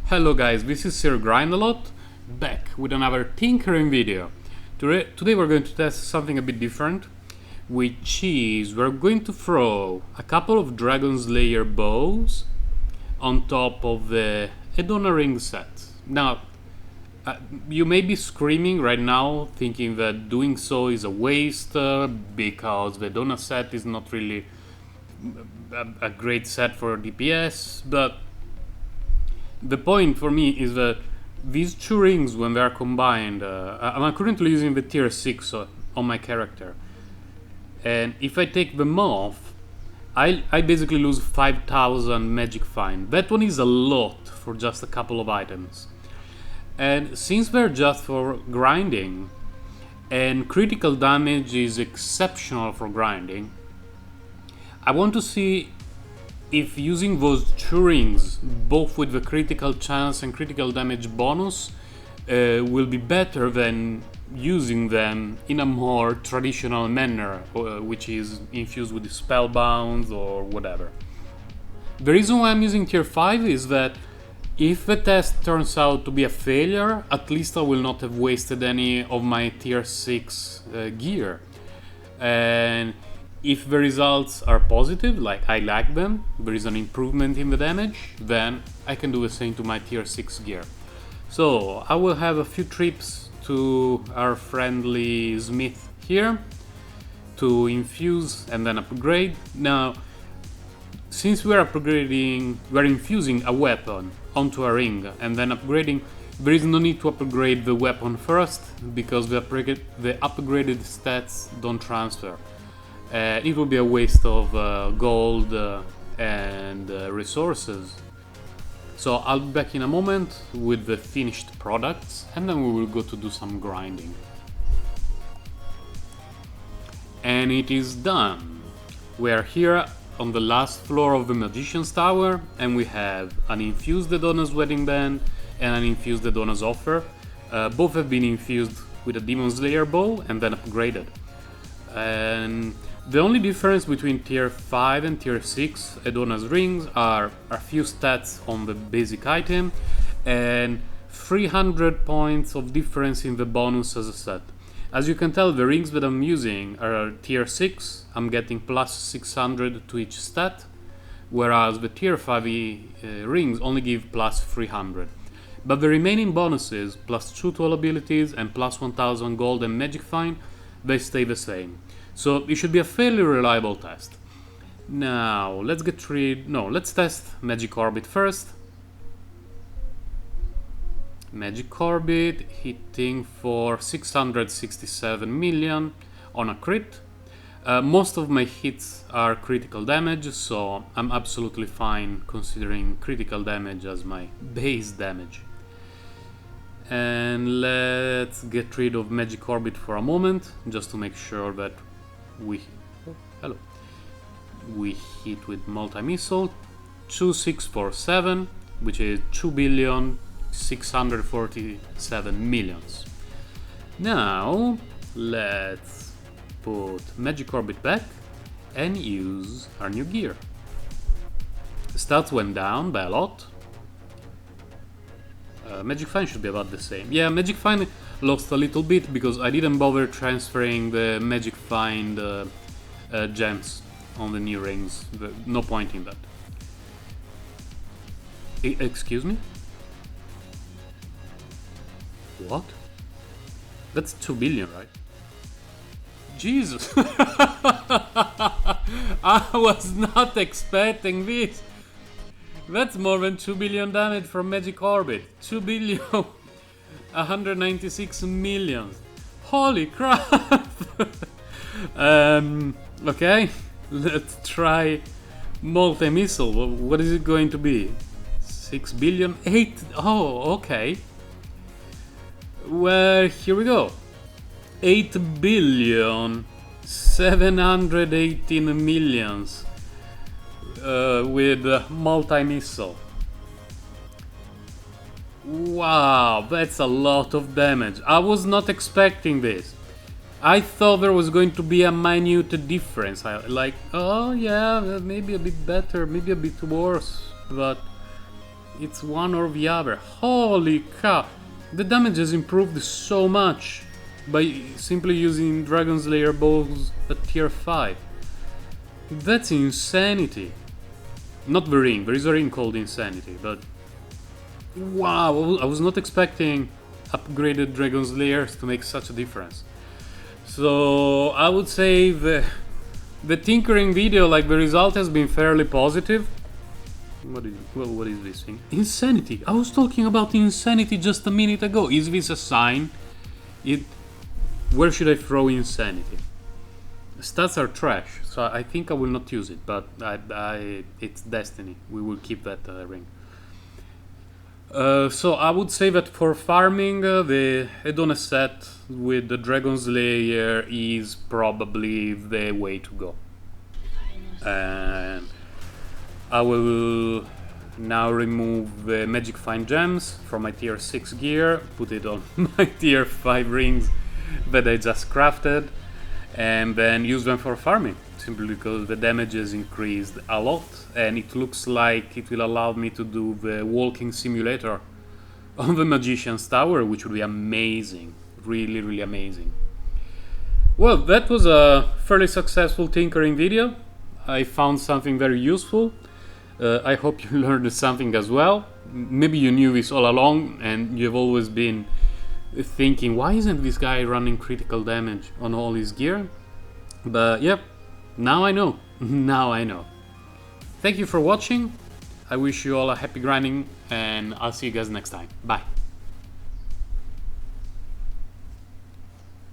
Hello guys, this is Sir Grindalot, back with another tinkering video. Today we're going to test something a bit different, which is we're going to throw a couple of Dragon Slayer bows on top of the Edona ring set. Now, you may be screaming right now, thinking that doing so is a waste because the Edona set is not really a great set for DPS, but the point for me is that these two rings, when they are combined, I'm currently using the tier 6 on my character, and if I take them off, I basically lose 5000 magic fine. That one is a lot for just a couple of items. And since they're just for grinding, and critical damage is exceptional for grinding, I want to see if using those two rings, both with the critical chance and critical damage bonus, will be better than using them in a more traditional manner, which is infused with spellbounds or whatever. The reason why I'm using tier 5 is that if the test turns out to be a failure, at least I will not have wasted any of my tier 6 gear. And if the results are positive, like I like them, there is an improvement in the damage, then I can do the same to my tier 6 gear. So I will have a few trips to our friendly smith here to infuse and then upgrade. Now, since we're infusing a weapon onto a ring and then upgrading, there is no need to upgrade the weapon first because the upgraded stats don't transfer. It will be a waste of gold and resources. So I'll be back in a moment with the finished products and then we will go to do some grinding. And it is done. We are here on the last floor of the Magician's Tower and we have an infused Edona's Wedding Band and an infused Edona's Offer. Both have been infused with a Demon Slayer bow and then upgraded. And the only difference between tier 5 and tier 6 Edona's rings are a few stats on the basic item and 300 points of difference in the bonus as a set. As you can tell, the rings that I'm using are tier 6, I'm getting plus 600 to each stat, whereas the tier 5 rings only give plus 300. But the remaining bonuses, plus 2 to all abilities and plus 1000 gold and magic fine, they stay the same. So it should be a fairly reliable test. Now, let's test Magic Orbit first. Magic Orbit hitting for 667 million on a crit. Most of my hits are critical damage, so I'm absolutely fine considering critical damage as my base damage. And let's get rid of Magic Orbit for a moment, just to make sure that we hit with multi-missile 2647, which is 2,647 millions. Now let's put Magic Orbit back and use our new gear. Stats went down by a lot. Magic Fine should be about the same. Yeah, Magic Fine lost a little bit because I didn't bother transferring the Magic Find gems on the new rings. No point in that. Excuse me? What? That's 2 billion, right? Jesus! I was not expecting this! That's more than 2 billion damage from Magic Orbit. 2 billion 196 million. Holy crap! Okay, let's try multi-missile. What is it going to be? 6 billion? 8? Oh, okay. Well, here we go. 8 billion 718 millions. With multi-missile. Wow, that's a lot of damage. I was not expecting this. I thought there was going to be a minute difference. Oh yeah, maybe a bit better, maybe a bit worse, but It's one or the other. Holy cow! The damage has improved so much by simply using Dragon Slayer bows at tier 5. That's insanity. Not the ring, there is a ring called Insanity, but wow, I was not expecting upgraded Dragon Slayers to make such a difference. So I would say the tinkering video, like the result has been fairly positive. What is this thing? Insanity! I was talking about Insanity just a minute ago. Is this a sign? Where should I throw Insanity? Stats are trash, so I think I will not use it, but it's destiny. We will keep that ring. So I would say that for farming, the Edona set with the Dragon Slayer is probably the way to go. And I will now remove the Magic Fine Gems from my tier 6 gear, put it on my tier 5 rings that I just crafted, and then use them for farming, simply because the damage has increased a lot, and it looks like it will allow me to do the walking simulator on the Magician's Tower, which would be amazing, really, really amazing. Well, that was a fairly successful tinkering video. I found something very useful. I hope you learned something as well. Maybe you knew this all along and you've always been thinking, why isn't this guy running critical damage on all his gear? But yeah, now I know. Now I know. Thank you for watching. I wish you all a happy grinding, and I'll see you guys next time. Bye.